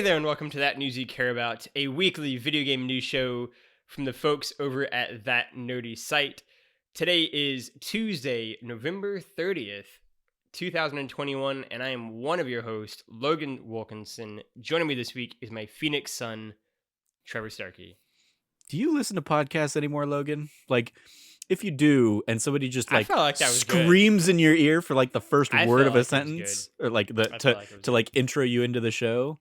Hey there, and welcome to That News You Care About, a weekly video game news show from the folks over at That Nerdy Site. Today is Tuesday, November 30th, 2021, and I am one of your hosts, Logan Wilkinson. Joining me this week is my Phoenix son, Trevor Starkey. Do you listen to podcasts anymore, Logan? Like, if you do, and somebody just I felt like that was screams in your ear for like the first word of a like sentence, or like to like intro you into the show,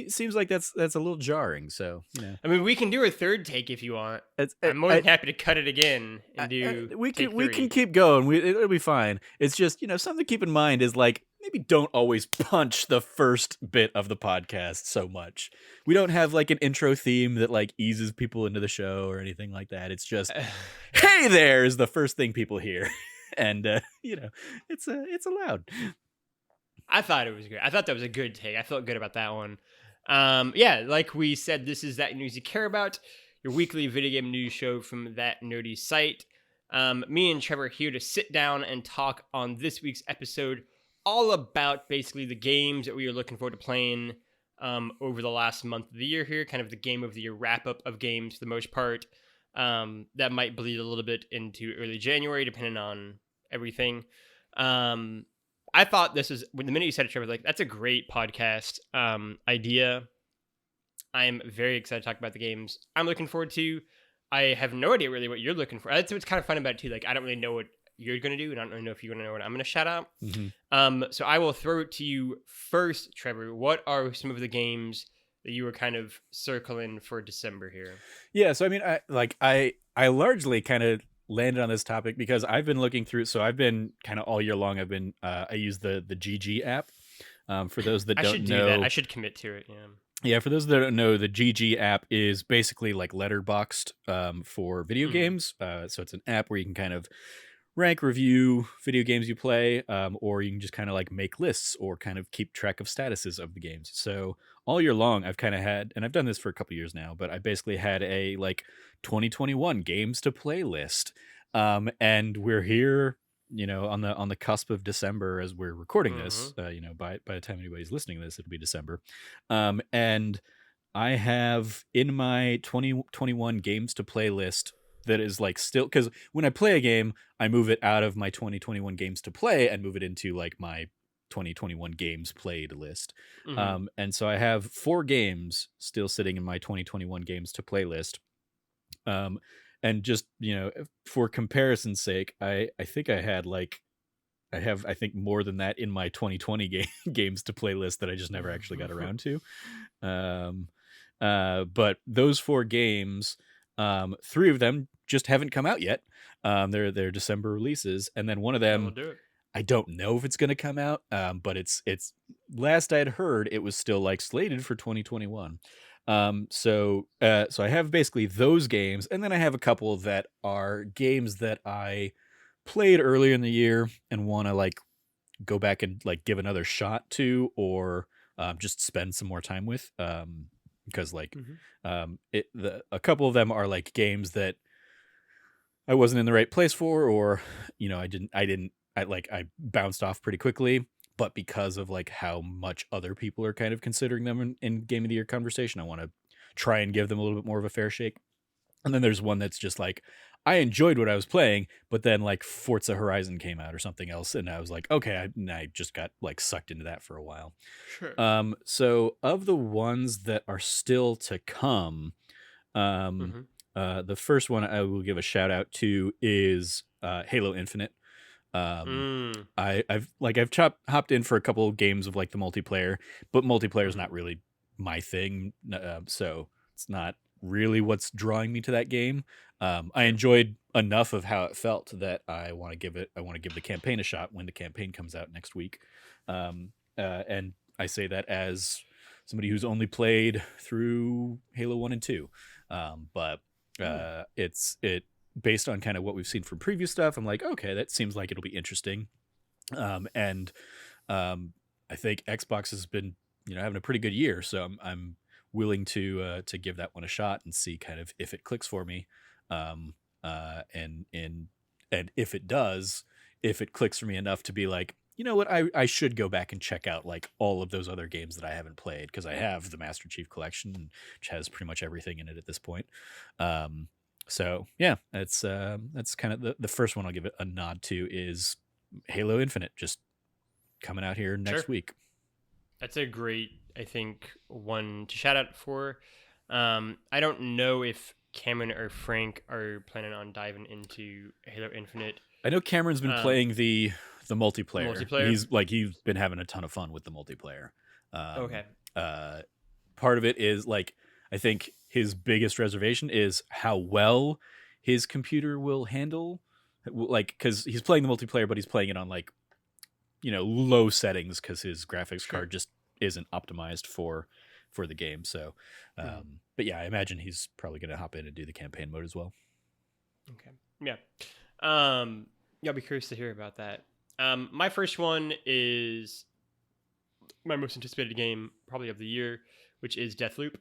seems like that's a little jarring. So I mean, we can do a third take if you want. I'm more than happy to cut it again and do. We can keep going. It'll be fine. It's just something to keep in mind is like maybe don't always punch the first bit of the podcast so much. We don't have like an intro theme that like eases people into the show or anything like that. It's just hey there is the first thing people hear, and it's allowed. I thought it was good. I thought that was a good take. I felt good about that one. Yeah, like we said, this is That News You Care About, your weekly video game news show from That Nerdy Site. Me and Trevor are here to sit down and talk on this week's episode all about basically the games that we are looking forward to playing over the last month of the year here, kind of the game of the year wrap-up of games for the most part. That might bleed a little bit into early January, depending on everything. I thought this was, when the minute you said it, Trevor, like, that's a great podcast idea. I am very excited to talk about the games I'm looking forward to. I have no idea really what you're looking for. That's what's kind of fun about it too. Like, I don't really know what you're going to do, and I don't really know if you're going to know what I'm going to shout out. Mm-hmm. So I will throw it to you first, Trevor. What are some of the games that you were kind of circling for December here? Yeah, so I mean, I largely kind of landed on this topic because I've been looking through. So I've been kind of all year long. I use the GG app. For those that don't know, that. I should commit to it. Yeah. For those that don't know, the GG app is basically like Letterboxd for video games. So it's an app where you can kind of rank, review video games you play, or you can just kind of like make lists or kind of keep track of statuses of the games. So all year long, I've kind of had, and I've done this for a couple years now, but I basically had a like 2021 games to play list. And we're here, on the cusp of December as we're recording this. By the time anybody's listening to this, it'll be December. And I have in my 2021 games to play list that is like still, because when I play a game, I move it out of my 2021 games to play and move it into like my 2021 games played list. And so I have 4 games still sitting in my 2021 games to play list. And just, for comparison's sake, I think I had like, I think more than that in my 2020 games to play list that I just never actually got around to. But those 4 games, 3 of them just haven't come out yet. They're December releases, and then one of them, I don't know if it's going to come out. But it's last I'd heard, it was still like slated for 2021. So I have basically those games, and then I have a couple that are games that I played earlier in the year and want to like go back and like give another shot to, or just spend some more time with. Because like a couple of them are like games that I wasn't in the right place for, or I bounced off pretty quickly, but because of like how much other people are kind of considering them in game of the year conversation, I want to try and give them a little bit more of a fair shake. And then there's one that's just like, I enjoyed what I was playing, but then like Forza Horizon came out or something else, and I was like, okay, I just got like sucked into that for a while. Sure. So of the ones that are still to come, the first one I will give a shout out to is Halo Infinite. I've hopped in for a couple of games of like the multiplayer, but multiplayer is not really my thing. So it's not really what's drawing me to that game. I enjoyed enough of how it felt that I want to give the campaign a shot when the campaign comes out next week. And I say that as somebody who's only played through Halo 1 and 2. But it's based on kind of what we've seen from previous stuff. I'm like, okay, that seems like it'll be interesting. And I think Xbox has been, having a pretty good year. So I'm willing to give that one a shot and see kind of if it clicks for me. And if it does, if it clicks for me enough to be like, you know what, I should go back and check out like all of those other games that I haven't played, because I have the Master Chief Collection, which has pretty much everything in it at this point. Um, so yeah, that's kind of the first one I'll give it a nod to is Halo Infinite, just coming out here next Sure. week. That's a great, I think, one to shout out for. I don't know if Cameron or Frank are planning on diving into Halo Infinite. I know Cameron's been playing the multiplayer. Multiplayer? He's been having a ton of fun with the multiplayer. Okay. Part of it is like, I think his biggest reservation is how well his computer will handle, like, because he's playing the multiplayer, but he's playing it on like, low settings because his graphics card just isn't optimized for the game. So, but yeah, I imagine he's probably going to hop in and do the campaign mode as well. Okay. Yeah. I'll be curious to hear about that. My first one is my most anticipated game probably of the year, which is Deathloop.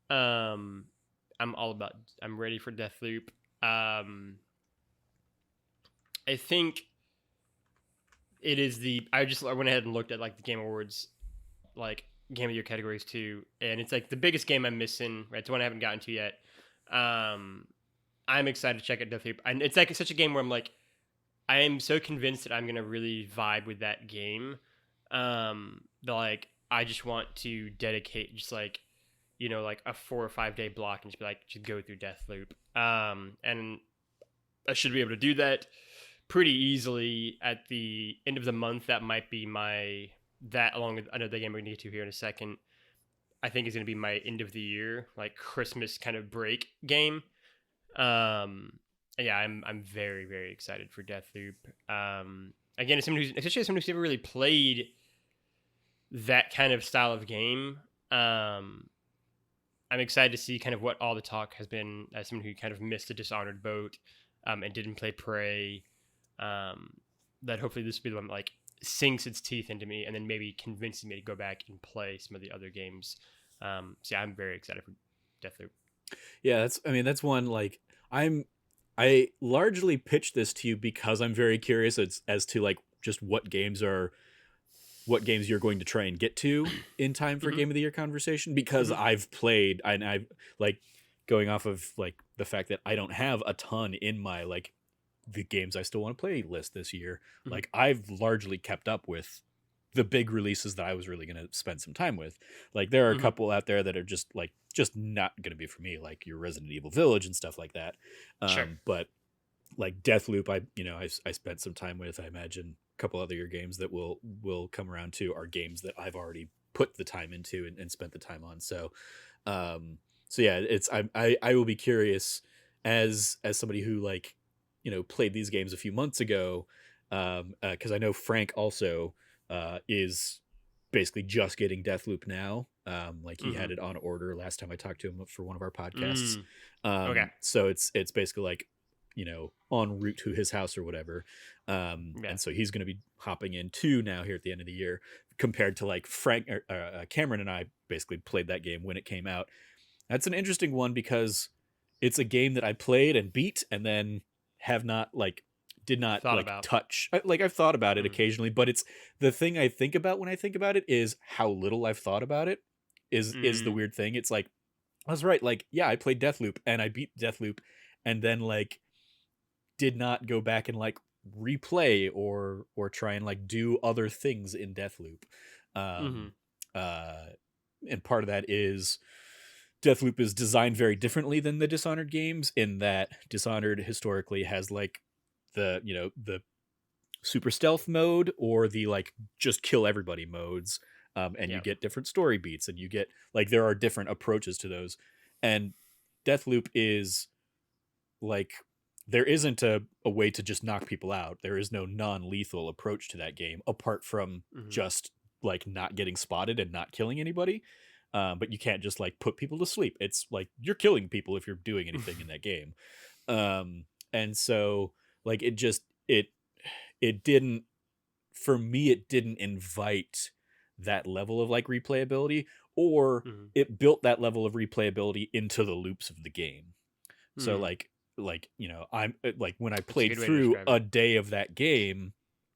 I'm ready for Deathloop. I think it is I went ahead and looked at like the Game Awards, like Game of the Year categories too, and it's like the biggest game I'm missing. Right, it's one I haven't gotten to yet. I'm excited to check out Deathloop, and it's like such a game where I'm like, I am so convinced that I'm gonna really vibe with that game. That like I just want to dedicate just like, like a 4 or 5 day block and just be like, just go through Deathloop. And I should be able to do that pretty easily at the end of the month. That might be that along with another game we're gonna get to here in a second, I think is gonna be my end of the year, like Christmas kind of break game. Yeah, I'm very, very excited for Deathloop. Again, especially as someone who's never really played that kind of style of game. I'm excited to see kind of what all the talk has been as someone who kind of missed the Dishonored boat, and didn't play Prey. That hopefully this will be the one that like sinks its teeth into me and then maybe convinces me to go back and play some of the other games. So yeah, I'm very excited for Deathloop. Yeah, that's one like I largely pitched this to you because I'm very curious as to like just what games you're going to try and get to in time for Game of the Year conversation, because I've played, and I've like, going off of like the fact that I don't have a ton in my like the games I still want to play list this year. Like I've largely kept up with the big releases that I was really going to spend some time with. Like there are a couple out there that are just not going to be for me, like your Resident Evil Village and stuff like that. Sure. But like Deathloop, I spent some time with. I imagine a couple other your games that will come around to are games that I've already put the time into and spent the time on. So, so yeah, I will be curious as somebody who like, played these games a few months ago, because I know Frank also is basically just getting Deathloop now. Like he had it on order last time I talked to him for one of our podcasts. Okay. So it's basically like, en route to his house or whatever. And so he's going to be hopping in too now here at the end of the year, compared to like Frank Cameron and I basically played that game when it came out. That's an interesting one because it's a game that I played and beat and then have not like did not Thought like about. touch. Like I've thought about it occasionally, but it's the thing I think about when I think about it is how little I've thought about it is the weird thing. It's like, I was right. Like, yeah, I played Deathloop and I beat Deathloop and then like did not go back and like replay or try and like do other things in Deathloop. And part of that is Deathloop is designed very differently than the Dishonored games, in that Dishonored historically has like the super stealth mode or the like just kill everybody modes, and you get different story beats and you get like there are different approaches to those, and Deathloop is like there isn't a way to just knock people out. There is no non-lethal approach to that game apart from just like not getting spotted and not killing anybody. But you can't just like put people to sleep. It's like you're killing people if you're doing anything in that game. And so like it didn't, for me, it didn't invite that level of like replayability, or it built that level of replayability into the loops of the game. So like I'm like when I played through a day of that game,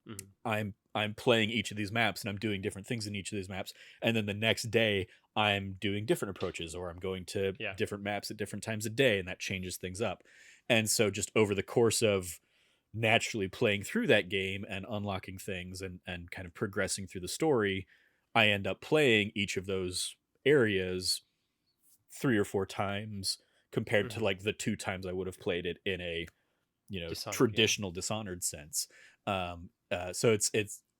Mhm. I'm playing each of these maps and I'm doing different things in each of these maps, and then the next day I'm doing different approaches, or I'm going to Yeah. different maps at different times of day, and that changes things up. And so just over the course of naturally playing through that game and unlocking things and kind of progressing through the story, I end up playing each of those areas 3 or 4 times compared to Mhm. like the 2 times I would have played it in a Dishonored game. traditional Dishonored sense. So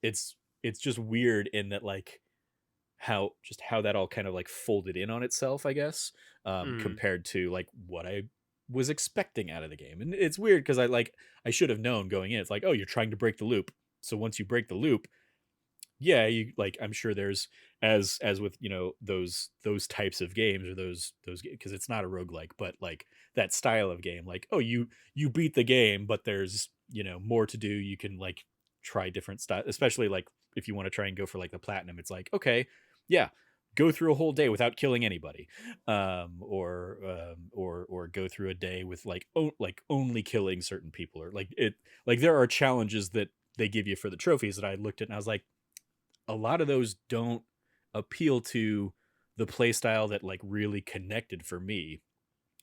it's just weird in that like how that all kind of like folded in on itself, I guess, Mm. compared to like what I was expecting out of the game. And it's weird because I should have known going in. It's like, oh, you're trying to break the loop. So once you break the loop, yeah, you like I'm sure there's as with those types of games, or those because it's not a roguelike, but like that style of game, like, oh, you beat the game, but there's more to do. You can like try different stuff, especially like if you want to try and go for like the platinum. It's like, okay, yeah, go through a whole day without killing anybody, or go through a day with like only killing certain people, or like it like there are challenges that they give you for the trophies that I looked at and I was like, a lot of those don't appeal to the play style that like really connected for me.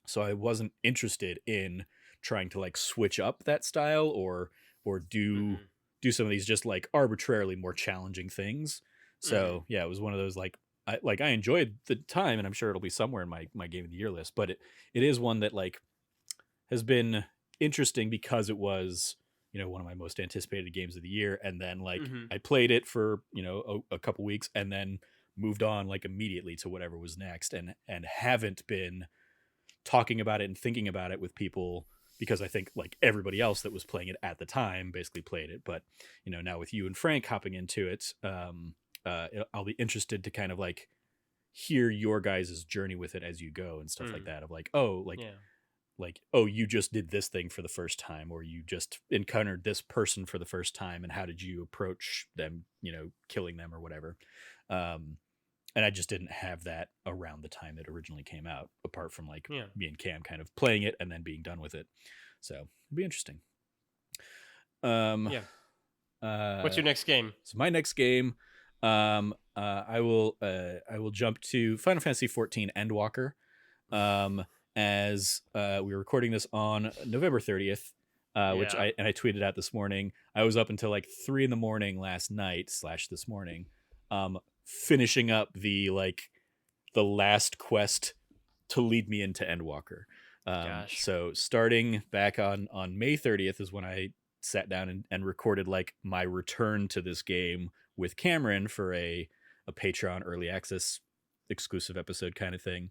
So I wasn't interested in trying to like switch up that style, or Mhm. do some of these just like arbitrarily more challenging things. Mhm. So yeah, it was one of those like I enjoyed the time, and I'm sure it'll be somewhere in my game of the year list, but it is one that like has been interesting because it was one of my most anticipated games of the year, and then like Mhm. I played it for a couple weeks and then moved on like immediately to whatever was next, and haven't been talking about it and thinking about it with people, because I think like everybody else that was playing it at the time basically played it. But now with you and Frank hopping into it, I'll be interested to kind of like hear your guys' journey with it as you go and stuff like Mm. that, of like, oh, Yeah. like, oh, you just did this thing for the first time, or you just encountered this person for the first time, and how did you approach them, killing them or whatever. um and I just didn't have that around the time it originally came out, apart from like Yeah. me and Cam kind of playing it and then being done with it. So it'll be interesting. um Yeah. What's uh your next game? so my next game, I will jump to Final Fantasy 14 Endwalker. um, as we were recording this on November 30th, which Yeah. I tweeted out this morning. I was up until like 3 in the morning last night / this morning, finishing up the last quest to lead me into Endwalker. Gosh. So starting back on May 30th is when I sat down and recorded like my return to this game with Cameron for a Patreon early access exclusive episode kind of thing.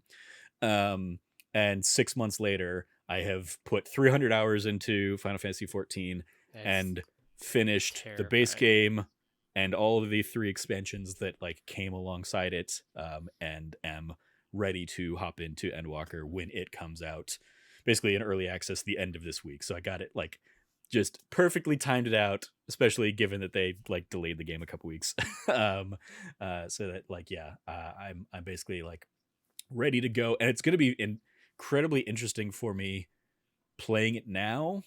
um, and 6 months later, I have put 300 hours into Final Fantasy 14 That's and finished the base terrifying. game and all of the 3 expansions that like came alongside it, and am ready to hop into Endwalker when it comes out, basically in early access the end of this week. So I got it like just perfectly timed it out, especially given that they like delayed the game a couple weeks. um, so that like yeah, I'm basically like ready to go, and it's going to be incredibly interesting for me playing it now,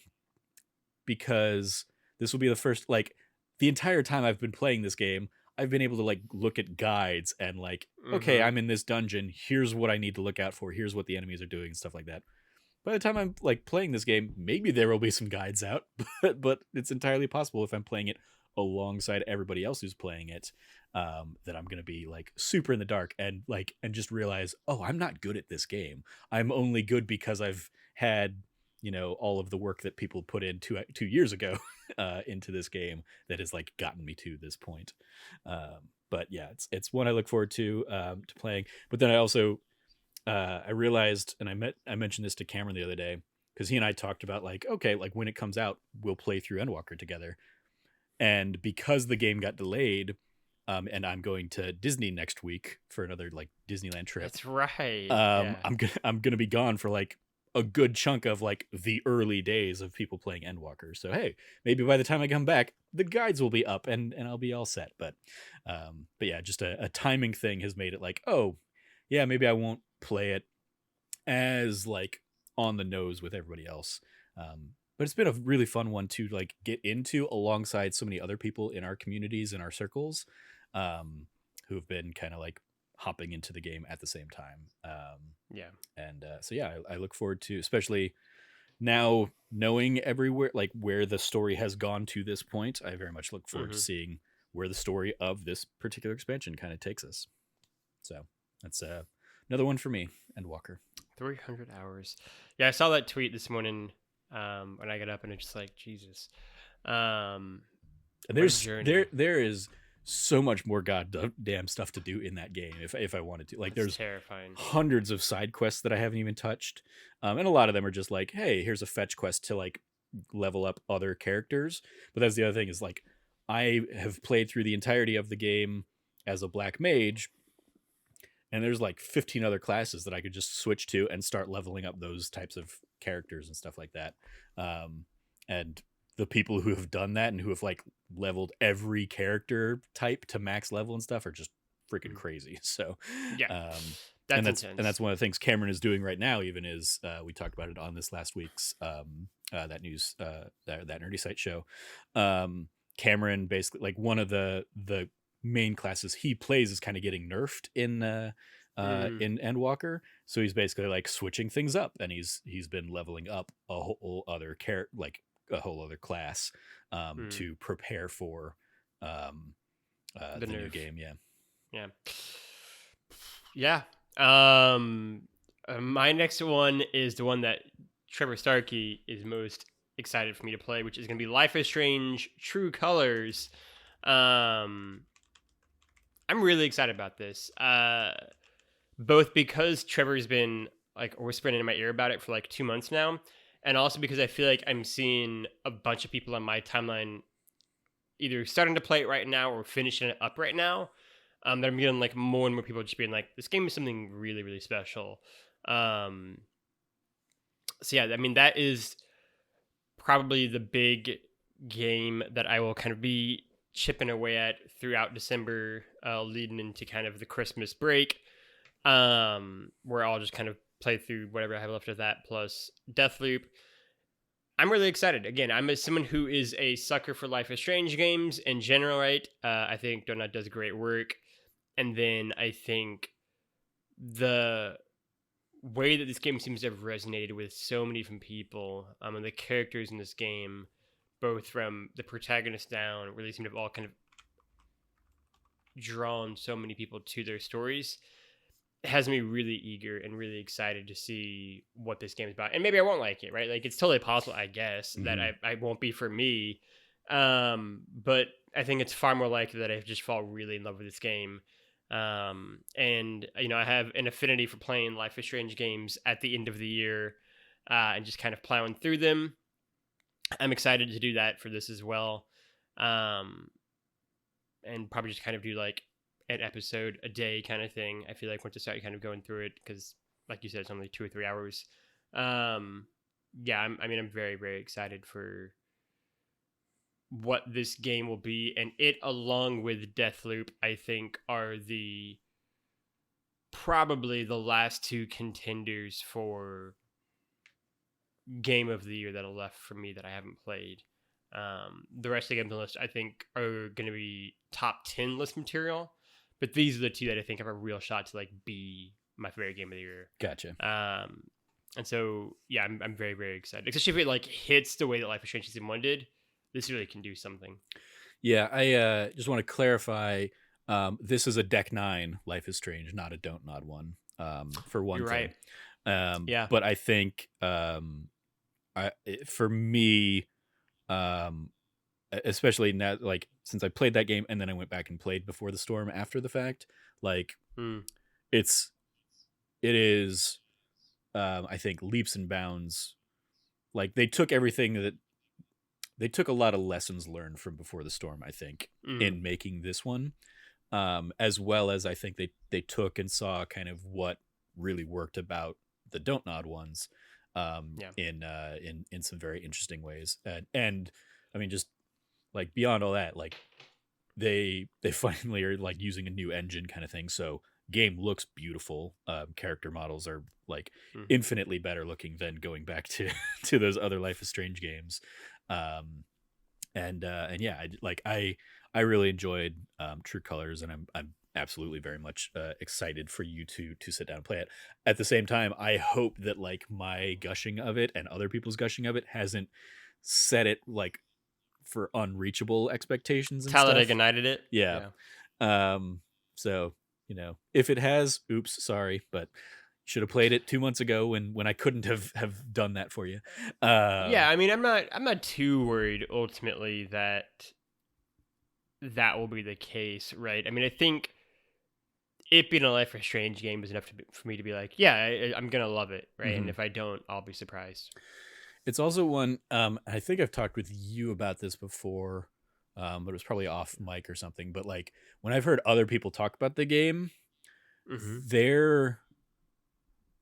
because this will be the first, like, the entire time I've been playing this game, I've been able to like look at guides and like, okay, Mhm. I'm in this dungeon, here's what I need to look out for, here's what the enemies are doing and stuff like that. By the time I'm like playing this game, maybe there will be some guides out, but it's entirely possible, if I'm playing it alongside everybody else who's playing it, that I'm gonna be like super in the dark, and just realize, oh, I'm not good at this game. I'm only good because I've had all of the work that people put in 2 years ago into this game that has like gotten me to this point. But yeah, it's one I look forward to playing. But then I also I realized, and I mentioned this to Cameron the other day, because he and I talked about like, okay, like when it comes out, we'll play through Endwalker together. And because the game got delayed, and I'm going to Disney next week for another like Disneyland trip, That's right. Yeah. I'm gonna be gone for like a good chunk of like the early days of people playing Endwalker. So hey, maybe by the time I come back, the guides will be up and I'll be all set. But yeah, just a timing thing has made it like, oh yeah, maybe I won't play it as like on the nose with everybody else. but it's been a really fun one to like get into alongside so many other people in our communities and our circles, who have been kind of like hopping into the game at the same time. Yeah. And so yeah, I look forward to, especially now knowing everywhere like where the story has gone to this point. I very much look forward to seeing where the story of this particular expansion kind of takes us. So that's another one for me and Walker. 300 hours. Yeah, I saw that tweet this morning when I got up, and it's just like, Jesus. And there is so much more goddamn stuff to do in that game if I wanted to. Like, there's terrifying hundreds of side quests that I haven't even touched, and a lot of them are just like, hey, here's a fetch quest to like level up other characters. But that's the other thing, is like, I have played through the entirety of the game as a black mage, and there's like 15 other classes that I could just switch to and start leveling up those types of characters and stuff like that. And the people who have done that and who have like leveled every character type to max level and stuff are just freaking crazy. So yeah, that's one of the things Cameron is doing right now. Even is we talked about it on this last week's that news that Nerdy Site show. Cameron basically, like, one of the main classes he plays is kind of getting nerfed in Endwalker, so he's basically like switching things up, and he's been leveling up a whole other a whole other class to prepare for the new game. My next one is the one that Trevor Starkey is most excited for me to play, which is going to be Life is Strange True Colors. I'm really excited about this, both because Trevor's been like whispering in my ear about it for like 2 months now, and also because I feel like I'm seeing a bunch of people on my timeline either starting to play it right now or finishing it up right now. That I'm getting like more and more people just being like, this game is something really, really special. So yeah, I mean, that is probably the big game that I will kind of be chipping away at throughout December, leading into kind of the Christmas break, where I'll just kind of play through whatever I have left of that, plus Deathloop. I'm really excited. Again, I'm someone who is a sucker for Life is Strange games in general, right? I think Donut does great work. And then I think the way that this game seems to have resonated with so many different people, and the characters in this game, both from the protagonist down, really seem to have all kind of drawn so many people to their stories. It has me really eager and really excited to see what this game is about. And maybe I won't like it, right? Like, it's totally possible, I guess, that I won't be for me. But I think it's far more likely that I just fall really in love with this game. And, you know, I have an affinity for playing Life is Strange games at the end of the year, and just kind of plowing through them. I'm excited to do that for this as well. And probably just kind of do like an episode a day kind of thing. I feel like once I start kind of going through it, because like you said, it's only 2 or 3 hours. I'm very, very excited for what this game will be, and it, along with Deathloop, I think are probably the last 2 contenders for game of the year that are left for me that I haven't played. The rest of the games on the list, I think, are going to be top 10 list material, but these are the 2 that I think have a real shot to like be my favorite game of the year. Gotcha. And so yeah, I'm very, very excited, especially if it like hits the way that Life is Strange Season 1 did. This really can do something. Yeah, I just want to clarify. This is a Deck 9 Life is Strange, not a Don't Nod one. For one You're thing. right. Yeah. But I think for me, especially now, like, since I played that game and then I went back and played Before the Storm after the fact, like, it is, I think, leaps and bounds. Like, they took a lot of lessons learned from Before the Storm, I think, in making this one, as well as I think they took and saw kind of what really worked about the Don't Nod ones, in some very interesting ways. And I mean, just like beyond all that, like they finally are like using a new engine kind of thing. So game looks beautiful. Character models are like Mm. infinitely better looking than going back to to those other Life is Strange games. Um, and yeah, I really enjoyed True Colors, and I'm absolutely very much excited for you to sit down and play it. At the same time, I hope that like my gushing of it and other people's gushing of it hasn't set it like for unreachable expectations and Talladega stuff. ignited it. Yeah. So if it has, oops, sorry, but should have played it 2 months ago when I couldn't have done that for you. Yeah, I mean, I'm not too worried ultimately that that will be the case, right? I mean, I think it being a Life is Strange game is enough for me to be like, yeah, I'm gonna love it, right? And Mhm. if I don't, I'll be surprised. It's also one. I think I've talked with you about this before, but it was probably off mic or something. But like when I've heard other people talk about the game, Mm-hmm. they're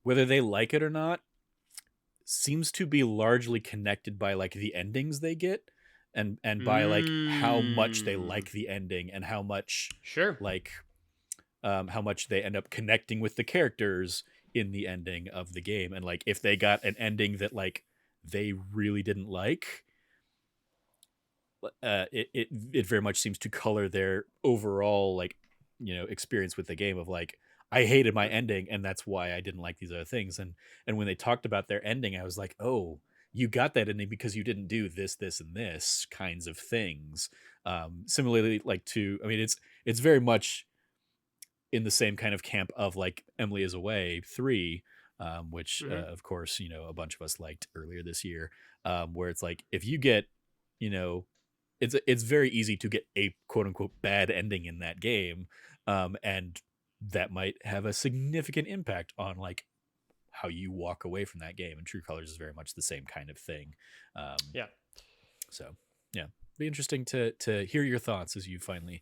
whether they like it or not seems to be largely connected by like the endings they get, and by like how much they Mm. like the ending and how much Sure. like how much they end up connecting with the characters in the ending of the game, and like if they got an ending that like they really didn't like, it very much seems to color their overall like experience with the game of like I hated my ending and that's why I didn't like these other things. And when they talked about their ending, I was like, oh, you got that ending because you didn't do this and this kinds of things. Similarly, like to I mean it's very much in the same kind of camp of like Emily is Away 3, which Mm-hmm. of course a bunch of us liked earlier this year, where it's like if you get you know it's very easy to get a quote unquote bad ending in that game, and that might have a significant impact on like how you walk away from that game. And True Colors is very much the same kind of thing. Yeah. So yeah, be interesting to hear your thoughts as you finally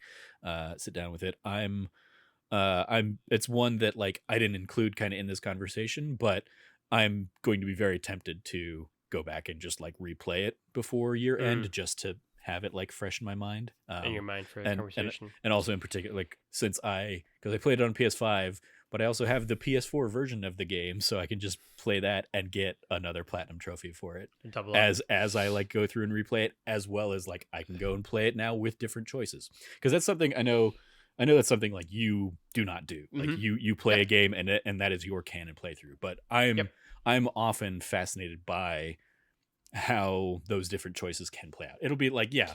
sit down with it. I'm it's one that like I didn't include kind of in this conversation, but I'm going to be very tempted to go back and just like replay it before year Mm. end just to have it like fresh in my mind. In your mind for the And conversation. and also in particular like since because I played it on PS5, but I also have the PS4 version of the game, so I can just play that and get another platinum trophy for it Double up. as I like go through and replay it, as well as like I can go and play it now with different choices, because that's something I know that's something like you do not do. Like Mm-hmm. you play Yep. a game and that is your canon playthrough. But Yep. I'm often fascinated by how those different choices can play out. It'll be like, yeah,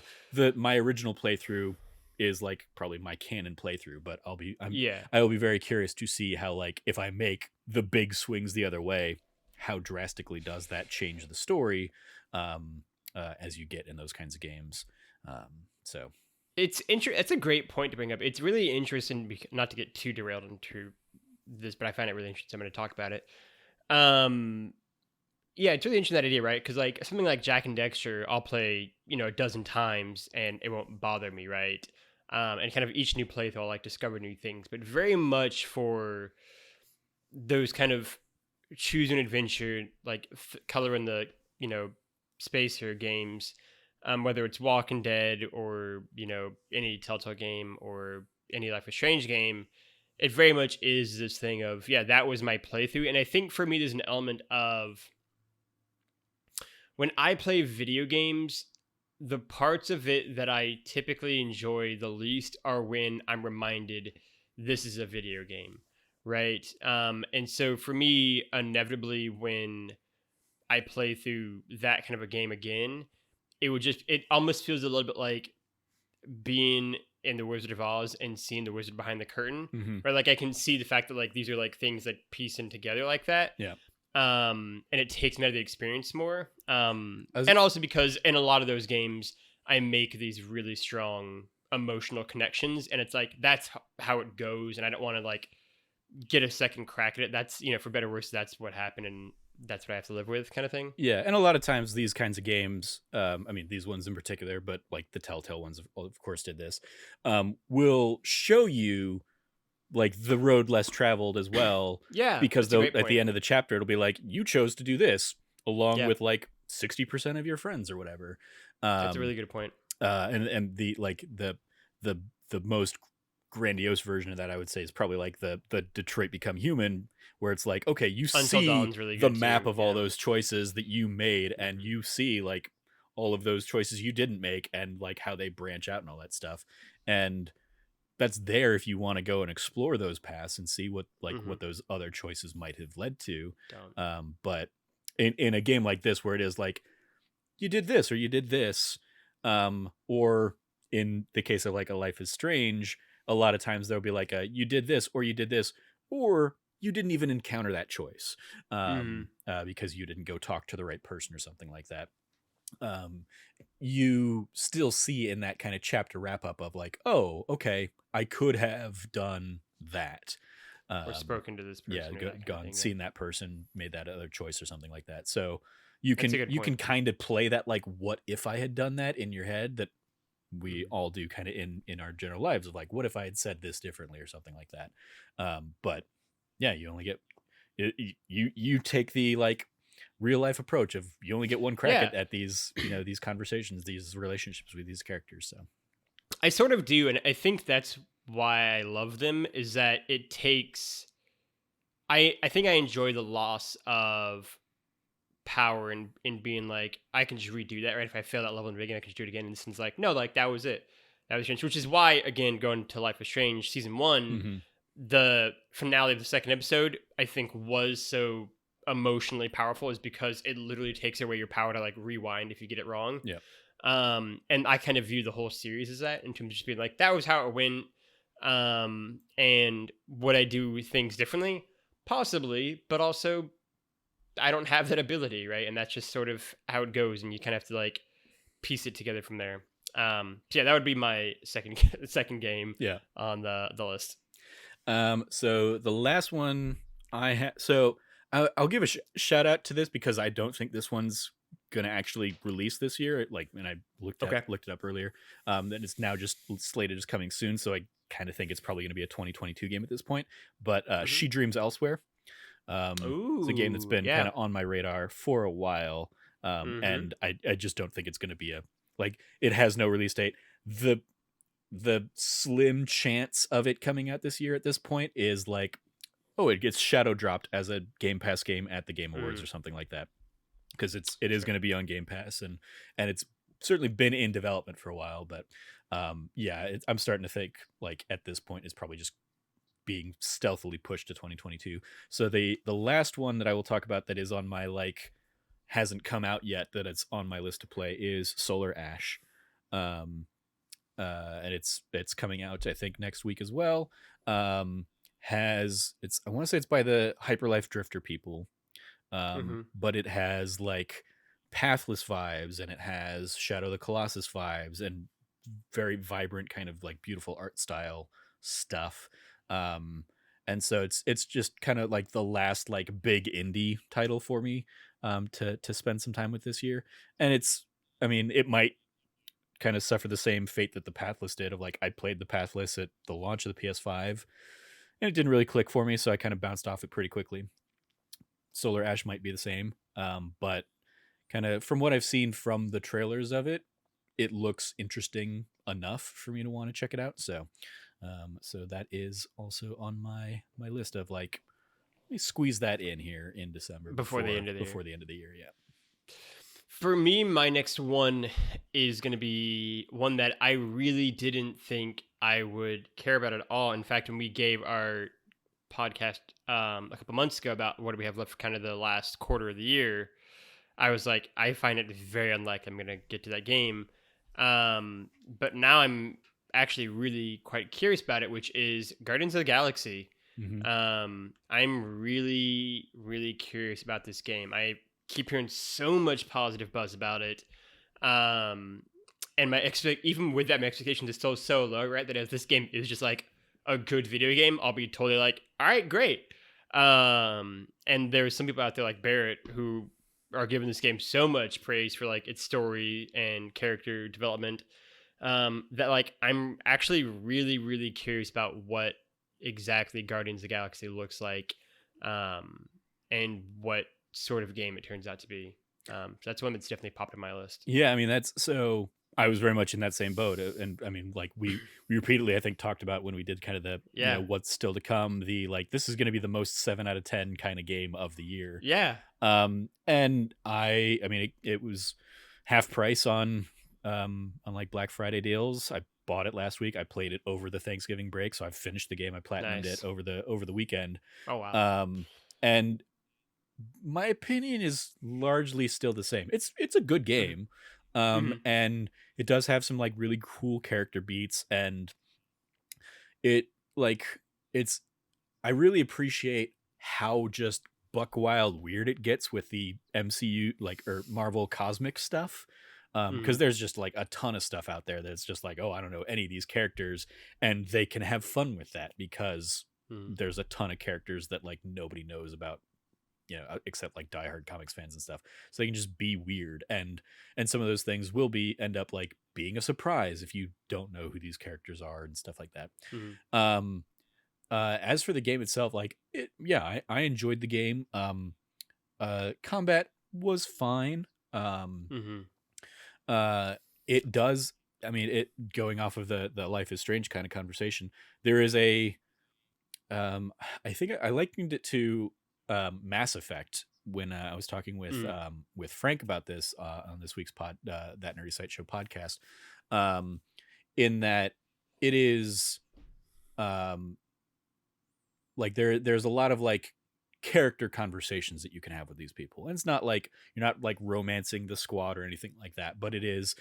my original playthrough is like probably my canon playthrough, but Yeah. I will be very curious to see how like if I make the big swings the other way, how drastically does that change the story, as you get in those kinds of games. So It's a great point to bring up. It's really interesting, not to get too derailed into this, but I find it really interesting. So I'm going to talk about it. Yeah, it's really interesting that idea, right? Because like something like Jack and Dexter, I'll play a dozen times and it won't bother me, right? And kind of each new playthrough, I'll like discover new things. But very much for those kind of choose an adventure, like color in the space here games, whether it's Walking Dead or any Telltale game or any Life is Strange game, it very much is this thing of yeah, that was my playthrough. And I think for me, there's an element of when I play video games, the parts of it that I typically enjoy the least are when I'm reminded this is a video game, right? And so for me, inevitably, when I play through that kind of a game again, it almost feels a little bit like being in the Wizard of Oz and seeing the wizard behind the curtain, mhm. right? Like I can see the fact that like these are like things that piece in together like that. Yeah. And it takes me out of the experience more. As And also because in a lot of those games, I make these really strong emotional connections, and it's like that's how it goes, and I don't want to like get a second crack at it. That's for better or worse, that's what happened, and that's what I have to live with, kind of thing. Yeah, and a lot of times these kinds of games, I mean these ones in particular, but like the Telltale ones, of course, did this, will show you like the road less traveled as well, Yeah, because that's a they'll great at the point. end of the chapter it'll be like you chose to do this along Yeah, with like 60% of your friends or whatever, that's a um, really good point. and the like the the most grandiose version of that, I would say, is probably like the Detroit Become Human, where it's like, okay, you Until see Dawn's really the good map too, of all yeah. those choices that you made, and you see like all of those choices you didn't make, and like how they branch out and all that stuff. And that's there if you want to go and explore those paths and see what what those other choices might have led to. But in a game like this, where it is like, you did this or you did this, or in the case of like A Life is Strange, a lot of times there'll be like a, you did this or you did this, or you didn't even encounter that choice, because you didn't go talk to the right person or something like that. You still see in that kind of chapter wrap up of like, oh, okay, I could have done that, Or spoken to this person. yeah, Or that gone, thing, seen that person, made that other choice or something like that. So you That's can a good you point. can kind of play that like, what if I had done that in your head, that we all do kind of in our general lives, of like, what if I had said this differently or something like that. But yeah, you only get, you take the like real life approach of, you only get one crack Yeah. at these, these conversations, these relationships with these characters. So I sort of do, and I think that's why I love them, is that it takes I think I enjoy the loss of power in being like, I can just redo that, right? If I fail that level in the beginning, I can just do it again. And this one's like, no, like that was it. That was strange. Which is why, again, going to Life is Strange season 1, the finale of the second episode, I think, was so emotionally powerful, is because it literally takes away your power to like rewind if you get it wrong. yeah. And I kind of view the whole series as that, in terms of just being like, that was how it went. And would I do things differently? Possibly, but also I don't have that ability, right? And that's just sort of how it goes, and you kind of have to like piece it together from there. So yeah, that would be my second game on the list. So the last one I had, so I'll give a shout out to this, because I don't think this one's gonna actually release this year. Like, and I looked it up earlier. That it's now just slated as coming soon. So I kind of think it's probably gonna be a 2022 game at this point. But She Dreams Elsewhere. It's a game that's been kind of on my radar for a while. And I just don't think it's gonna be like, it has no release date. The slim chance of it coming out this year at this point is like, oh, it gets shadow dropped as a Game Pass game at the Game Awards or something like that, because it is going to be on Game Pass, and it's certainly been in development for a while. But yeah, I'm starting to think like, at this point, it's probably just being stealthily pushed to 2022. So the last one that I will talk about that is on my like, hasn't come out yet, that it's on my list to play, is Solar Ash. And it's coming out, I think, next week as well. I want to say it's by the Hyperlife Drifter people, but it has like Pathless vibes, and it has Shadow of the Colossus vibes, and very vibrant kind of like beautiful art style stuff. And so it's just kind of like the last like big indie title for me, to spend some time with this year. And it might kind of suffer the same fate that the Pathless did, of like, I played the Pathless at the launch of the PS5 and it didn't really click for me, so I kind of bounced off it pretty quickly. Solar Ash might be the same, but kind of from what I've seen from the trailers of it, it looks interesting enough for me to want to check it out. So so that is also on my list of like, let me squeeze that in here in December, before the end of the year. Yeah. For me, my next one is going to be one that I really didn't think I would care about at all. In fact, when we gave our podcast a couple months ago about what do we have left for kind of the last quarter of the year, I was like, I find it very unlikely I'm going to get to that game. But now I'm actually really quite curious about it, which is Guardians of the Galaxy. I'm really, really curious about this game. I keep hearing so much positive buzz about it, and even with that, my expectations are still so low, right? That if this game is just like a good video game, I'll be totally like, all right, great. And there's some people out there like Barrett who are giving this game so much praise for like its story and character development, that like I'm actually really, really curious about what exactly Guardians of the Galaxy looks like, and what sort of game it turns out to be. So that's one that's definitely popped in my list. Yeah, I mean, that's so I was very much in that same boat, and I mean, like we repeatedly, I think, talked about when we did kind of the Yeah. what's still to come, the like this is going to be the most 7 out of 10 kind of game of the year. Yeah. And I mean, it was half price on like Black Friday deals. I bought it last week. I played it over the Thanksgiving break, so I finished the game. I platinumed it Nice. over the weekend. Oh wow. And my opinion is largely still the same. It's a good Mhm. game. Mhm. And it does have some like really cool character beats, and it like it's I really appreciate how just buck wild weird it gets with the MCU like or Marvel cosmic stuff. Because Mhm. there's just like a ton of stuff out there that's just like, oh, I don't know any of these characters, and they can have fun with that because Mhm. there's a ton of characters that like nobody knows about, except like diehard comics fans and stuff. So they can just be weird, and some of those things will be end up like being a surprise if you don't know who these characters are and stuff like that. Mhm. Um, as for the game itself, like yeah, I enjoyed the game. Combat was fine. Mhm. Uh, it does. I mean, it going off of the Life is Strange kind of conversation. There is a I think I likened it to Mass Effect when I was talking Mhm. with Frank about this on this week's that Nerdy Site Show podcast. Um, in that it is um like there's a lot of like character conversations that you can have with these people, and it's not like you're not like romancing the squad or anything like that, but it is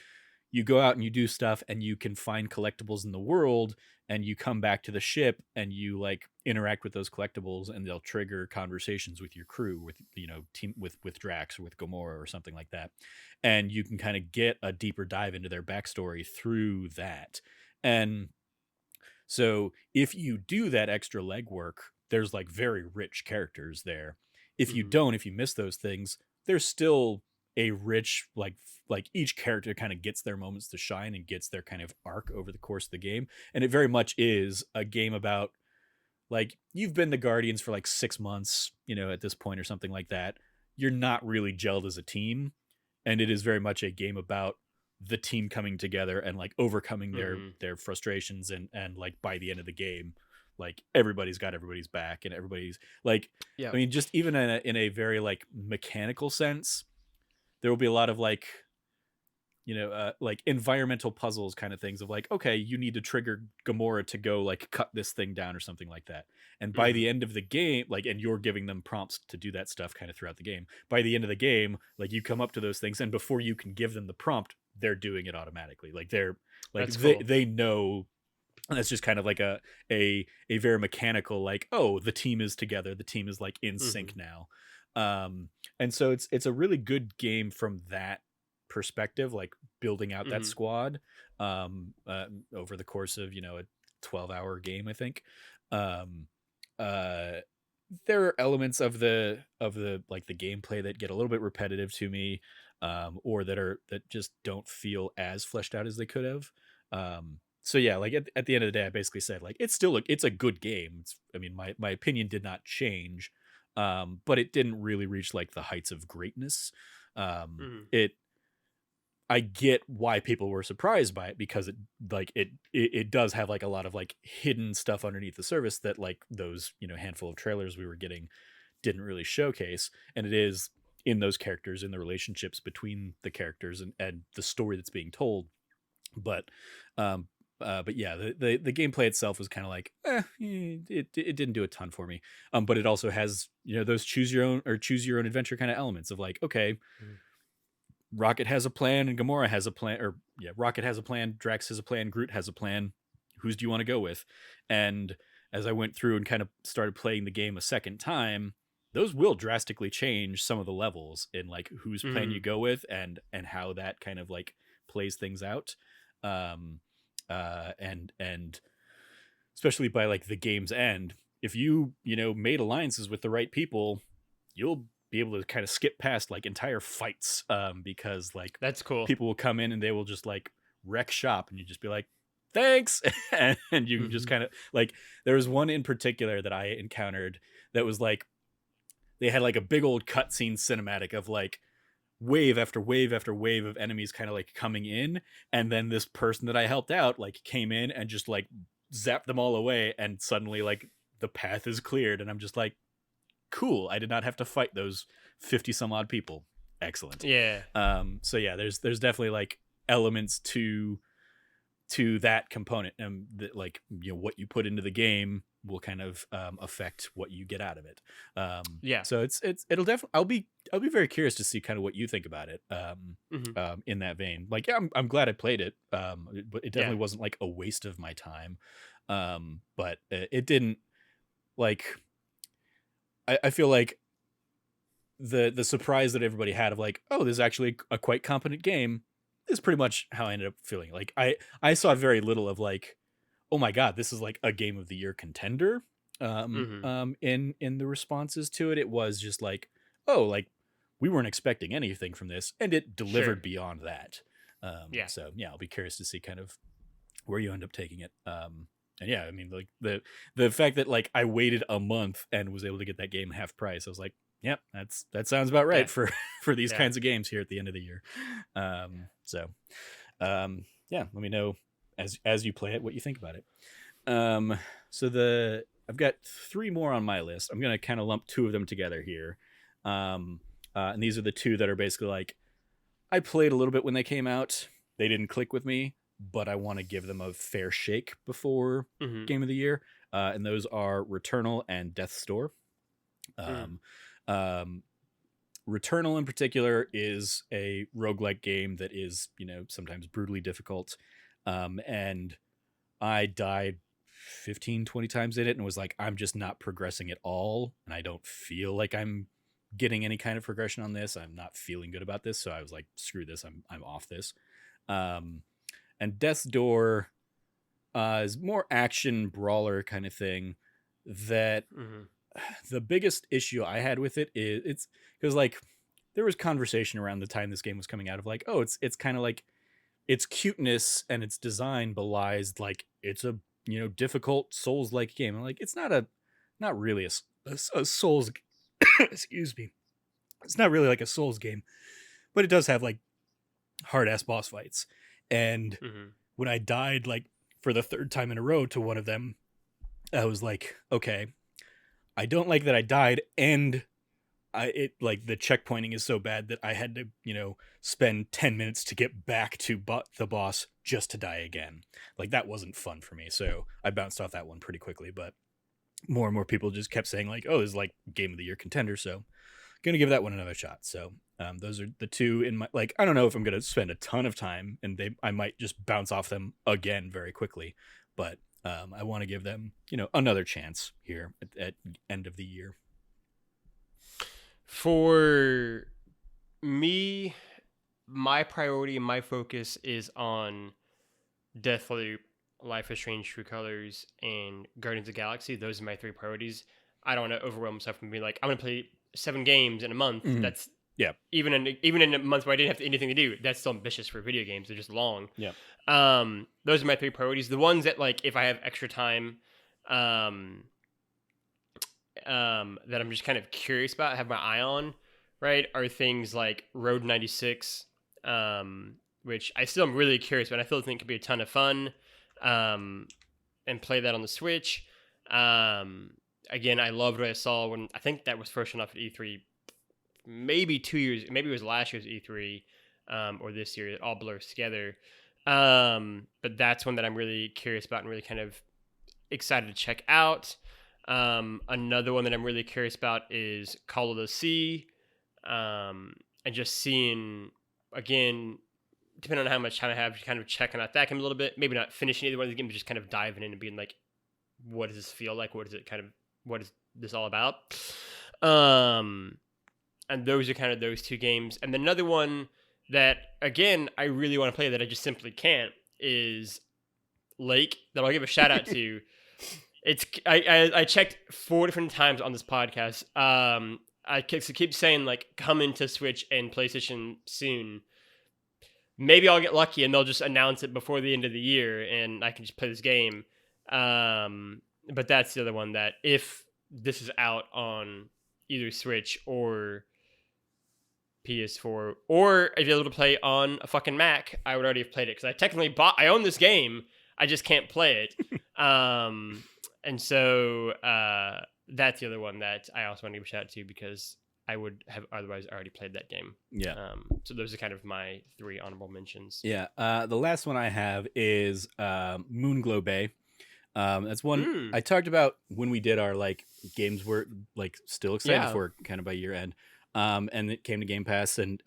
you go out and you do stuff and you can find collectibles in the world, and you come back to the ship and you like interact with those collectibles, and they'll trigger conversations with your crew, with team with Drax or with Gamora or something like that, and you can kind of get a deeper dive into their backstory through that. And so if you do that extra legwork, there's like very rich characters there. If you Mhm. don't, if you miss those things, there's still a rich like each character kind of gets their moments to shine and gets their kind of arc over the course of the game. And it very much is a game about like you've been the Guardians for like 6 months, at this point or something like that. You're not really gelled as a team, and it is very much a game about the team coming together and like overcoming Mhm. their frustrations, and like by the end of the game, like everybody's got everybody's back, and everybody's like, I Yep. mean, just even in a very like mechanical sense, there will be a lot of like environmental puzzles kind of things of like, okay, you need to trigger Gamora to go like cut this thing down or something like that. And by Mhm. the end of the game, like, and you're giving them prompts to do that stuff kind of throughout the game. By the end of the game, like you come up to those things, and before you can give them the prompt, they're doing it automatically. Like they're like That's they cool. they know. And that's just kind of like a very mechanical like, oh, the team is together, the team is like in sync Mhm. now. And so it's a really good game from that perspective, like building out that Mhm. squad over the course of a 12-hour game, I think. um uh there are elements of the like the gameplay that get a little bit repetitive to me, or that just don't feel as fleshed out as they could have. So yeah, like at the end of the day, I basically said like it's a good game. I mean, my opinion did not change, but it didn't really reach like the heights of greatness. Mhm. It I get why people were surprised by it, because it does have like a lot of like hidden stuff underneath the surface that like those handful of trailers we were getting didn't really showcase, and it is in those characters, in the relationships between the characters, and the story that's being told. But um but yeah, the gameplay itself was kind of like it didn't do a ton for me. But it also has those choose your own adventure kind of elements of like, okay, Mhm. Rocket has a plan and Gamora has a plan, or yeah, Rocket has a plan, Drax has a plan, Groot has a plan. Whose do you want to go with? And as I went through and kind of started playing the game a second time, those will drastically change some of the levels in like whose plan you Mhm. go with, and how that kind of like plays things out. Um and especially by like the game's end, if you made alliances with the right people, you'll be able to kind of skip past like entire fights, because like That's cool. people will come in and they will just like wreck shop, and you just be like, thanks. And you can just Mhm. kind of like, there was one in particular that I encountered that was like, they had like a big old cutscene cinematic of like wave after wave after wave of enemies kind of like coming in, and then this person that I helped out like came in and just like zapped them all away, and suddenly like the path is cleared, and I'm just like, cool, I did not have to fight those 50 some odd people. Excellent. Yeah. So yeah, there's definitely like elements to that component, and that, like, you know, what you put into the game will kind of affect what you get out of it. Yeah. So it'll definitely, I'll be very curious to see kind of what you think about it. Hmm. In that vein, like, yeah, I'm glad I played it. But it definitely Yeah. wasn't like a waste of my time. But it didn't, like, I feel like the surprise that everybody had of like, oh, this is actually a quite competent game, is pretty much how I ended up feeling. Like, I saw very little of like, oh my god, this is like a game of the year contender. Hmm. In the responses to it, it was just like, oh, like, we weren't expecting anything from this, and it Sure. delivered beyond that. Yeah. So yeah, I'll be curious to see kind of where you end up taking it. And yeah, I mean, like, the fact that like I waited a month and was able to get that game half price, I was like, yep, that sounds about right Yeah. for for these Yeah. kinds of games here at the end of the year. So yeah, let me know as you play it what you think about it. So I've got 3 more on my list. I'm gonna kind of lump 2 of them together here. And these are the 2 that are basically like, I played a little bit when they came out. They didn't click with me, but I want to give them a fair shake before Hmm. Game of the Year. And those are Returnal and Death's Door. Hmm. Um, um, Returnal in particular is a roguelike game that is, you know, sometimes brutally difficult. And I died 15, 20 times in it and was like, I'm just not progressing at all. And I don't feel like I'm getting any kind of progression on this. I'm not feeling good about this. So I was like, screw this. I'm off this. And Death's Door is more action brawler kind of thing. That Hmm. the biggest issue I had with it is it's because like there was conversation around the time this game was coming out of like, oh, it's kind of like its cuteness and its design belies like it's a, you know, difficult Souls like game. I'm like, it's not really a Souls excuse me, it's not really like a Souls game, but it does have like hard ass boss fights. And Hmm. when I died like for the 3rd time in a row to one of them, I was like, okay, I don't like that I died, and it like the checkpointing is so bad that I had to, you know, spend 10 minutes to get back to the boss just to die again. Like, that wasn't fun for me, so I bounced off that one pretty quickly. But more and more people just kept saying like, oh, this is like Game of the Year contender, so gonna give that one another shot. So those are the 2 in my, like, I don't know if I'm gonna spend a ton of time, and I might just bounce off them again very quickly, but I want to give them, you know, another chance here at end of the year. For me, my priority and my focus is on Deathloop, Life is Strange, True Colors, and Guardians of the Galaxy. Those are my 3 priorities. I don't want to overwhelm myself and be like, I'm gonna play 7 games in a month. Mm-hmm. That's Yeah. even in a month where I didn't have anything to do. That's still ambitious for video games. They're just long. Yeah. Those are my 3 priorities. The ones that, like, if I have extra time, that I'm just kind of curious about, have my eye on, right, are things like Road 96, which I still am really curious about. I still think could be a ton of fun, and play that on the Switch. Again, I loved what I saw when, I think that was first shown off at E3, maybe 2 years, maybe it was last year's E3, or this year. It all blurs together. But that's one that I'm really curious about and really kind of excited to check out. Another one that I'm really curious about is Call of the Sea, and just seeing, again, depending on how much time I have, kind of checking out that game a little bit. Maybe not finishing either one of the games, but just kind of diving in and being like, what does this feel like? What is this all about? And those are kind of those 2 games. And then another one that, again, I really want to play that I just simply can't is Lake, that I'll give a shout out to. It's I checked 4 different times on this podcast. I keep saying like, come into Switch and PlayStation soon. Maybe I'll get lucky and they'll just announce it before the end of the year and I can just play this game. But that's the other one that, if this is out on either Switch or PS4, or if you're able to play on a fucking Mac, I would already have played it because I technically I own this game. I just can't play it. And so that's the other one that I also want to give a shout out to because I would have otherwise already played that game. Yeah. So those are kind of my 3 honorable mentions. Yeah. The last one I have is Moonglow Bay. That's one I talked about when we did our like games we're like still excited for kind of by year end. And it came to Game Pass and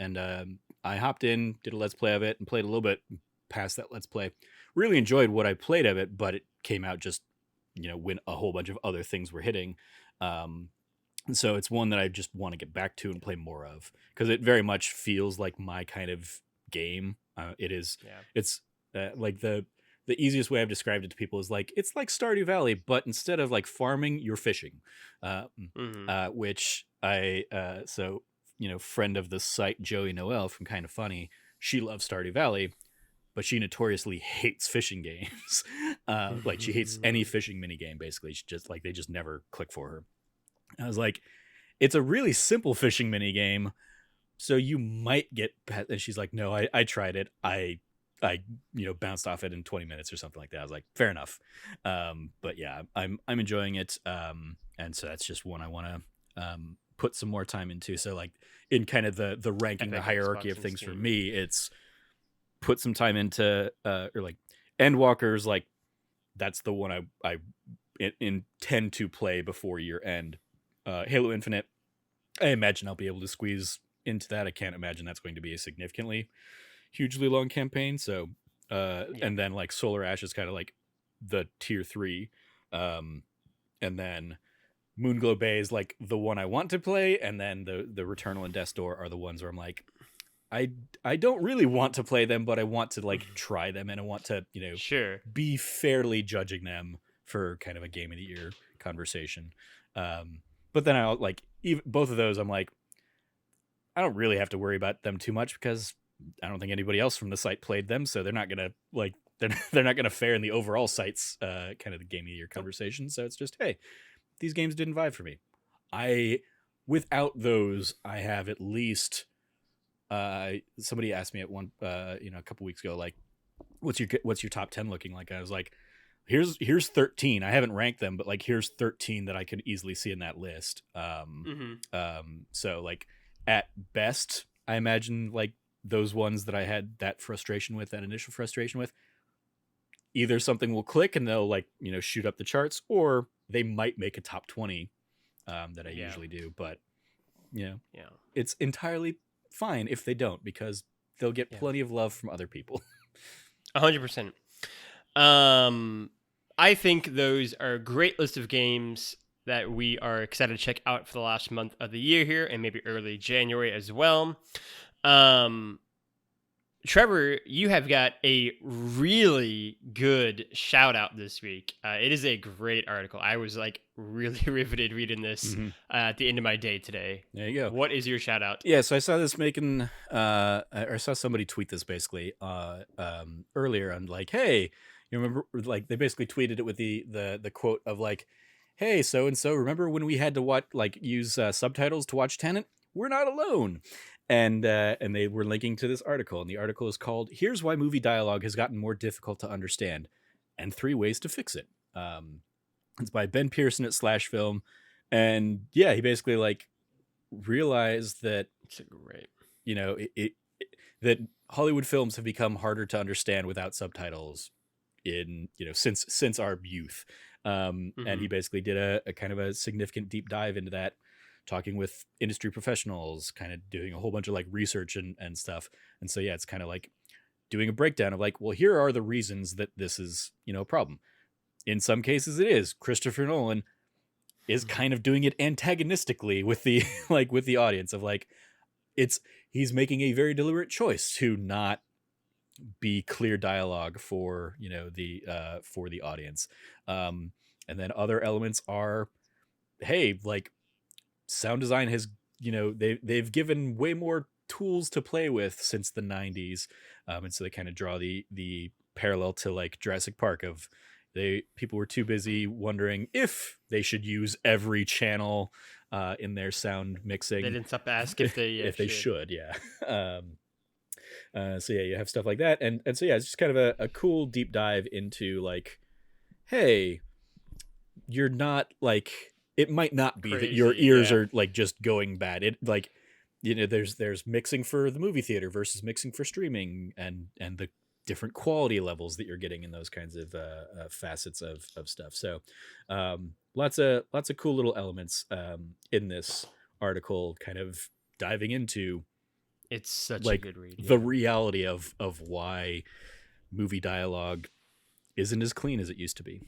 I hopped in, did a Let's Play of it and played a little bit past that Let's Play. Really enjoyed what I played of it, but it came out just, when a whole bunch of other things were hitting. And so it's one that I just want to get back to and play more of because it very much feels like my kind of game. It is. Yeah. It's like the easiest way I've described it to people is like it's like Stardew Valley, but instead of like farming, you're fishing. Which friend of the site Joey Noel from Kind of Funny, she loves Stardew Valley, but she notoriously hates fishing games. Like she hates any fishing mini game. Basically, she just like they just never click for her. I was like, it's a really simple fishing mini game, so you might get pet. And she's like, no, I tried it. I bounced off it in 20 minutes or something like that. I was like, fair enough. But yeah, I'm enjoying it. And so that's just one I want to put some more time into. So like in kind of the ranking, the hierarchy of things for me, it's put some time into or like Endwalkers. Like that's the one I intend to play before year end. Halo Infinite, I imagine I'll be able to squeeze into that. I can't imagine that's going to be a significantly hugely long campaign. So and then like Solar Ash is kind of like the tier 3, and then Moonglow Bay is like the one I want to play, and then the Returnal and Death's Door are the ones where I'm like, I don't really want to play them, but I want to like try them, and I want to be fairly judging them for kind of a game of the year conversation. But then I'll like even both of those I'm like, I don't really have to worry about them too much because I don't think anybody else from the site played them, so they're not gonna like they're not gonna fare in the overall site's kind of the game of the year conversation. So it's just, hey, these games didn't vibe for me. Without those, I have at least somebody asked me at one a couple weeks ago, like, what's your top 10 looking like? I was like, here's 13. I haven't ranked them, but like here's 13 that I could easily see in that list. So like at best, I imagine like those ones that I had that initial frustration with, either something will click and they'll like, shoot up the charts, or they might make a top 20 that I usually do. But, it's entirely fine if they don't, because they'll get plenty of love from other people. 100%. I think those are a great list of games that we are excited to check out for the last month of the year here, and maybe early January as well. Trevor, you have got a really good shout out this week. It is a great article. I was like really riveted reading this at the end of my day today. There you go. What is your shout out? Yeah, so I saw this or saw somebody tweet this basically earlier on like, hey, you remember, like they basically tweeted it with the quote of like, hey, so and so, remember when we had to use subtitles to watch Tenet? We're not alone. And they were linking to this article, and the article is called "Here's Why Movie Dialogue Has Gotten More Difficult to Understand and 3 Ways to Fix It." It's by Ben Pearson at SlashFilm, and yeah, he basically like realized that it's great, that Hollywood films have become harder to understand without subtitles in since our youth, and he basically did a kind of a significant deep dive into that, talking with industry professionals, kind of doing a whole bunch of like research and stuff. And so, yeah, it's kind of like doing a breakdown of like, well, here are the reasons that this is, a problem. In some cases it is. Christopher Nolan is kind of doing it antagonistically with the, with the audience of like, he's making a very deliberate choice to not be clear dialogue for, for the audience. And then other elements are, hey, like, sound design has, they've given way more tools to play with since the 90s. And so they kind of draw the parallel to like Jurassic Park of people were too busy wondering if they should use every channel in their sound They mixing. didn't stop to ask if they if they should, yeah. So yeah, you have stuff like that, and so yeah, it's just kind of a cool deep dive into like, hey, you're not like, it might not be that your Crazy, ears yeah. are like just going bad. It like, there's mixing for the movie theater versus mixing for streaming, and the different quality levels that you're getting in those kinds of facets of stuff. So lots of cool little elements in this article, kind of diving into It's such a like good read. the reality of why movie dialogue isn't as clean as it used to be.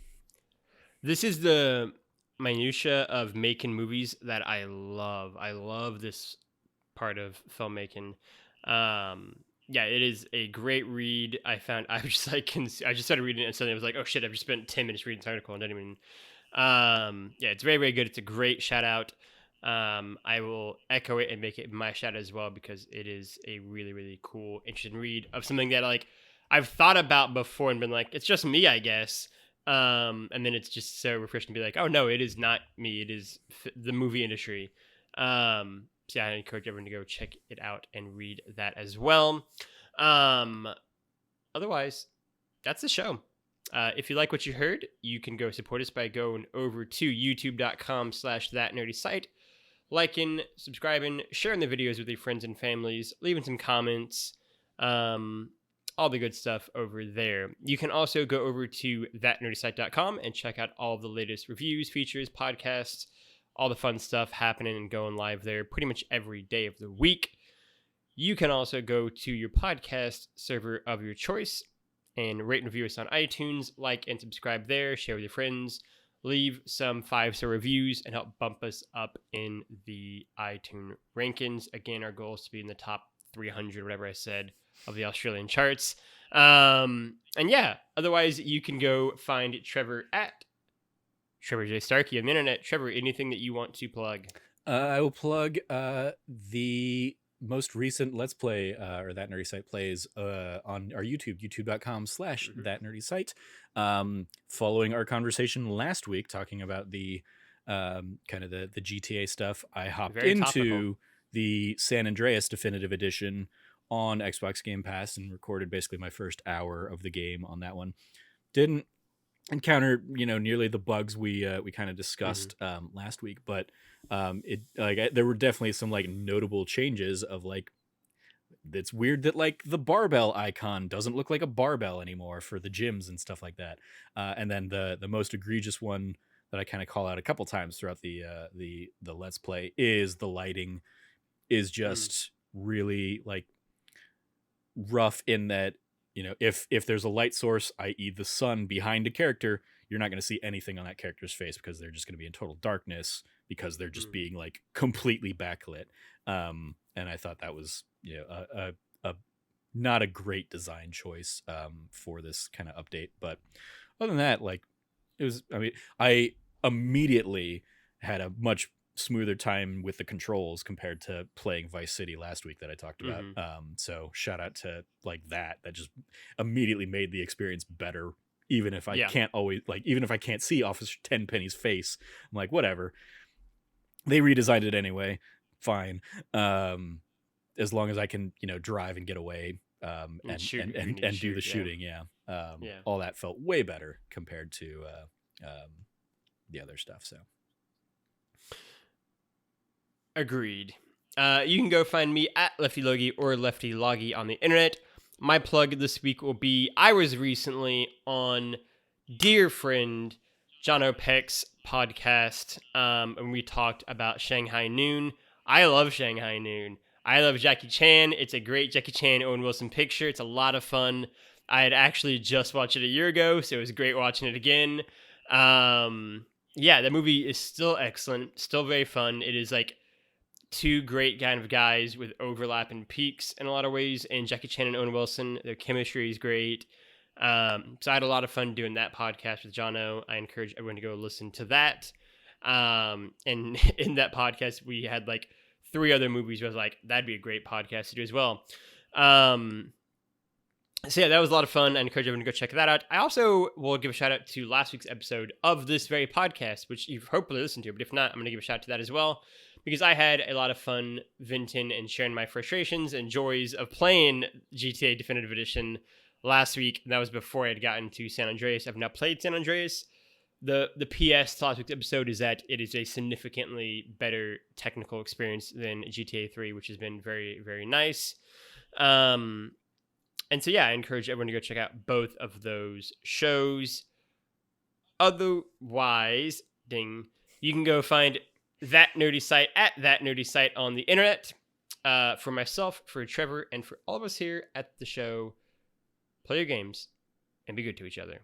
This is the minutia of making movies that I love. I love this part of filmmaking. Yeah, it is a great read. I was just like, I just started reading it and suddenly I was like, oh shit, I've just spent 10 minutes reading this article and didn't even. Yeah, it's very, very good. It's a great shout out. I will echo it and make it my shout out as well, because it is a really, really cool, interesting read of something that like I've thought about before and been like, it's just me, I guess. And then it's just so refreshing to be like, oh no, it is not me. It is the movie industry. So yeah, I encourage everyone to go check it out and read that as well. Otherwise, that's the show. If you like what you heard, you can go support us by going over to youtube.com/thatnerdysite, liking, subscribing, sharing the videos with your friends and families, leaving some comments, all the good stuff over there. You can also go over to thatnerdysite.com and check out all of the latest reviews, features, podcasts, all the fun stuff happening and going live there pretty much every day of the week. You can also go to your podcast server of your choice and rate and review us on iTunes, like and subscribe there, share with your friends, leave some 5-star reviews, and help bump us up in the iTunes rankings. Again, our goal is to be in the top 300, whatever I said, of the Australian charts. And yeah, otherwise you can go find Trevor at Trevor J. Starkey on the internet. Trevor, anything that you want to plug? I will plug the most recent Let's Play, or That Nerdy Site plays on our YouTube, youtube.com/thatnerdysite. Following our conversation last week, talking about the kind of the GTA stuff, I hopped Very into topical. the San Andreas Definitive Edition on Xbox Game Pass and recorded basically my first hour of the game on that one. Didn't encounter nearly the bugs we kind of discussed last week, but it like there were definitely some like notable changes of like, it's weird that like the barbell icon doesn't look like a barbell anymore for the gyms and stuff like that, and then the most egregious one that I kind of call out a couple times throughout the Let's Play is the lighting is just really like rough, in that if there's a light source, i.e. the sun, behind a character, you're not going to see anything on that character's face because they're just going to be in total darkness because they're just being like completely backlit. And I thought that was a not a great design choice for this kind of update. But other than that, like, it was, I mean, I immediately had a much smoother time with the controls compared to playing Vice City last week that I talked about. So shout out to like that just immediately made the experience better, even if I can't always, like, even if I can't see Officer Tenpenny's face, I'm like, whatever, they redesigned it anyway, fine, as long as I can drive and get away and do the shooting. All that felt way better compared to the other stuff. So agreed. You can go find me at Lefty Logie or Lefty Loggy on the internet. My plug this week will be, I was recently on dear friend John O'Peck's podcast, and we talked about Shanghai Noon. I love Shanghai Noon. I love Jackie Chan. It's a great Jackie Chan, Owen Wilson picture. It's a lot of fun. I had actually just watched it a year ago, so it was great watching it again. Yeah, the movie is still excellent, still very fun. It is like two great kind of guys with overlapping peaks in a lot of ways, and Jackie Chan and Owen Wilson, their chemistry is great. So I had a lot of fun doing that podcast with John O. I encourage everyone to go listen to that. And in that podcast, we had like 3 other movies where I was like, that'd be a great podcast to do as well. So yeah, that was a lot of fun. I encourage everyone to go check that out. I also will give a shout out to last week's episode of this very podcast, which you've hopefully listened to, but if not, I'm going to give a shout out to that as well, because I had a lot of fun venting and sharing my frustrations and joys of playing GTA Definitive Edition last week. And that was before I had gotten to San Andreas. I've now played San Andreas. The PS to last week's episode is that it is a significantly better technical experience than GTA 3, which has been very, very nice. And so, yeah, I encourage everyone to go check out both of those shows. Otherwise, you can go find That Nerdy Site at That Nerdy Site on the internet. For myself, for Trevor, and for all of us here at the show, play your games and be good to each other.